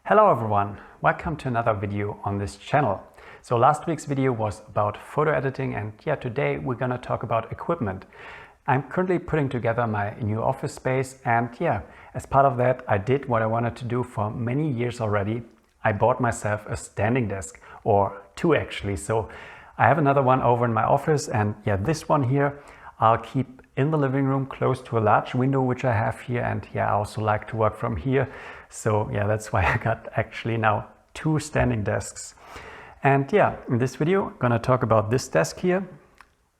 Hello everyone, welcome to another video on this channel. So last week's video was about photo editing, and today we're gonna talk about equipment. I'm currently putting together my new office space, and as part of that I did what I wanted to do for many years already. I bought myself a standing desk, or two actually. So I have another one over in my office, and this one here I'll keep in the living room close to a large window which I have here, and I also like to work from here. So that's why I got actually now two standing desks. And in this video I'm gonna talk about this desk here,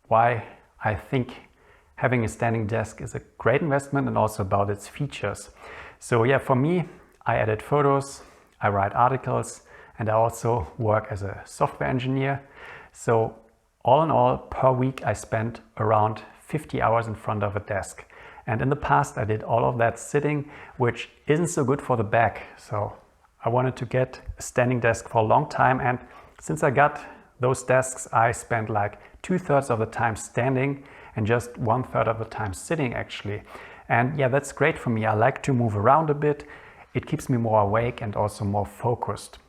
why I think having a standing desk is a great investment, and also about its features. So for me, I edit photos, I write articles, and I also work as a software engineer. So all in all, per week I spend around 50 hours in front of a desk. And in the past I did all of that sitting, which isn't so good for the back. So I wanted to get a standing desk for a long time, and since I got those desks I spent like 2/3 of the time standing and just 1/3 of the time sitting actually. And that's great for me. I like to move around a bit. It keeps me more awake and also more focused.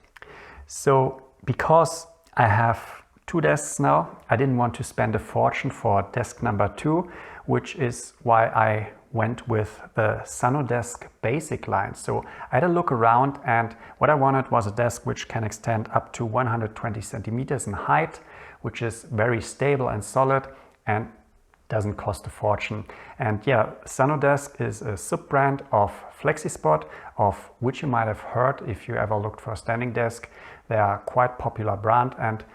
So because I have two desks now, I didn't want to spend a fortune for desk number 2, which is why I went with the Sanodesk Basic Line. So I had a look around, and what I wanted was a desk which can extend up to 120 centimeters in height, which is very stable and solid and doesn't cost a fortune. And Sanodesk is a sub-brand of FlexiSpot, of which you might have heard if you ever looked for a standing desk. They are quite popular brand, and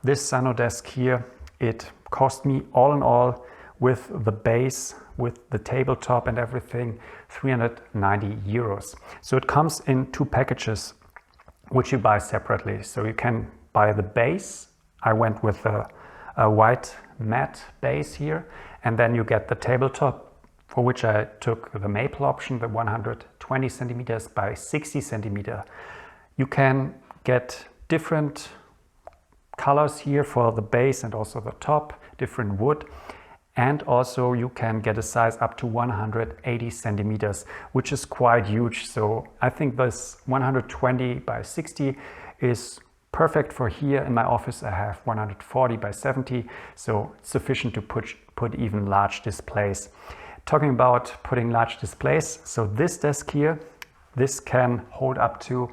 this Sanodesk here, it cost me all in all, with the base, with the tabletop and everything, 390 euros. So it comes in two packages which you buy separately. So you can buy the base. I went with a white matte base here, and then you get the tabletop, for which I took the maple option, the 120 centimeters by 60 centimeter. You can get different colors here for the base and also the top, different wood, and also you can get a size up to 180 centimeters, which is quite huge. So I think this 120 by 60 is perfect for here. In my office I have 140 by 70, so it's sufficient to put even large displays. Talking about putting large displays, so this desk here, this can hold up to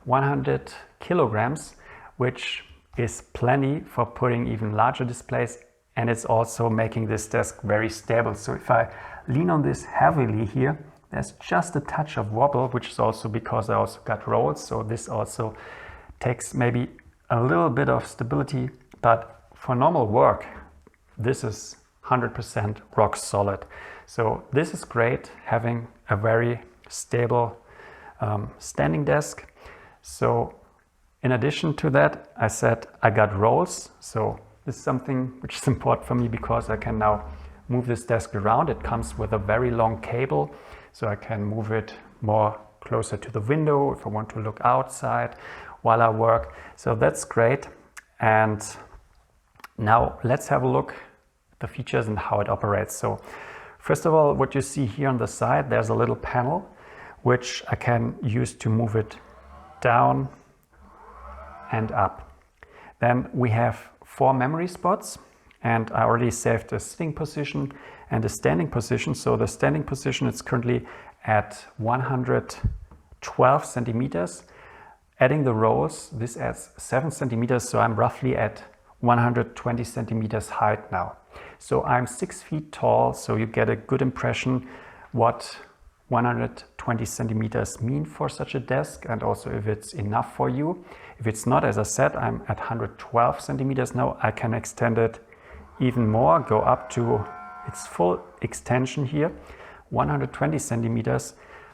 100 kilograms, which is plenty for putting even larger displays, and it's also making this desk very stable. So if I lean on this heavily here, there's just a touch of wobble, which is also because I also got rolls, so this also takes maybe a little bit of stability, but for normal work this is 100% rock solid. So this is great, having a very stable standing desk. So in addition to that, I said I got rolls. So this is something which is important for me because I can now move this desk around. It comes with a very long cable, so I can move it more closer to the window if I want to look outside while I work. So that's great. And now let's have a look at the features and how it operates. So first of all, what you see here on the side, there's a little panel which I can use to move it down and up. Then we have 4 memory spots, and I already saved a sitting position and a standing position. So the standing position is currently at 112 centimeters. Adding the rolls, this adds 7 centimeters, so I'm roughly at 120 centimeters height now. So I'm 6 feet tall, so you get a good impression what 120 centimeters mean for such a desk, and also if it's enough for you. If it's not, as I said, I'm at 112 centimeters now. I can extend it even more, go up to its full extension here, 120 centimeters,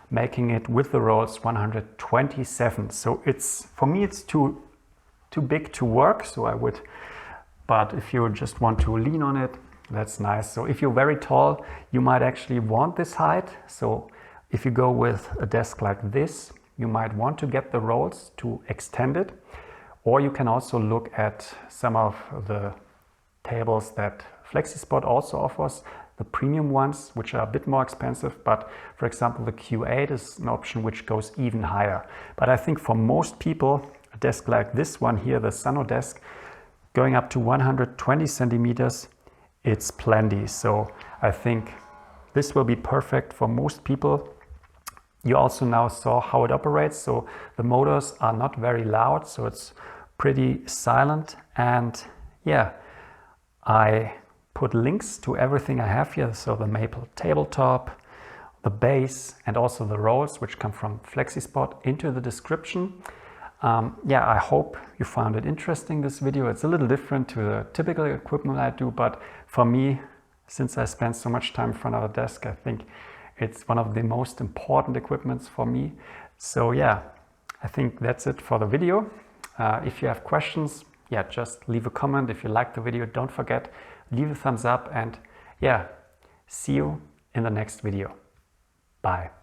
making it with the rolls 127. So it's, for me, it's too big to work, so I would, but if you just want to lean on it, that's nice. So if you're very tall, you might actually want this height. So if you go with a desk like this, you might want to get the rolls to extend it, or you can also look at some of the tables that FlexiSpot also offers. the premium ones, which are a bit more expensive, but for example, the Q8 is an option which goes even higher. But I think for most people, a desk like this one here, the Sanodesk, going up to 120 centimeters, it's plenty. So I think this will be perfect for most people. You also now saw how it operates. So the motors are not very loud, so it's pretty silent. And yeah, I put links to everything I have here. So the maple tabletop, the base, and also the rolls, which come from FlexiSpot, into the description. Yeah, I hope you found it interesting, this video. It's a little different to the typical equipment I do, but for me, since I spend so much time in front of a desk, I think it's one of the most important equipments for me. So yeah, I think that's it for the video. If you have questions, yeah, just leave a comment. If you like the video, don't forget, leave a thumbs up, and yeah, see you in the next video. Bye.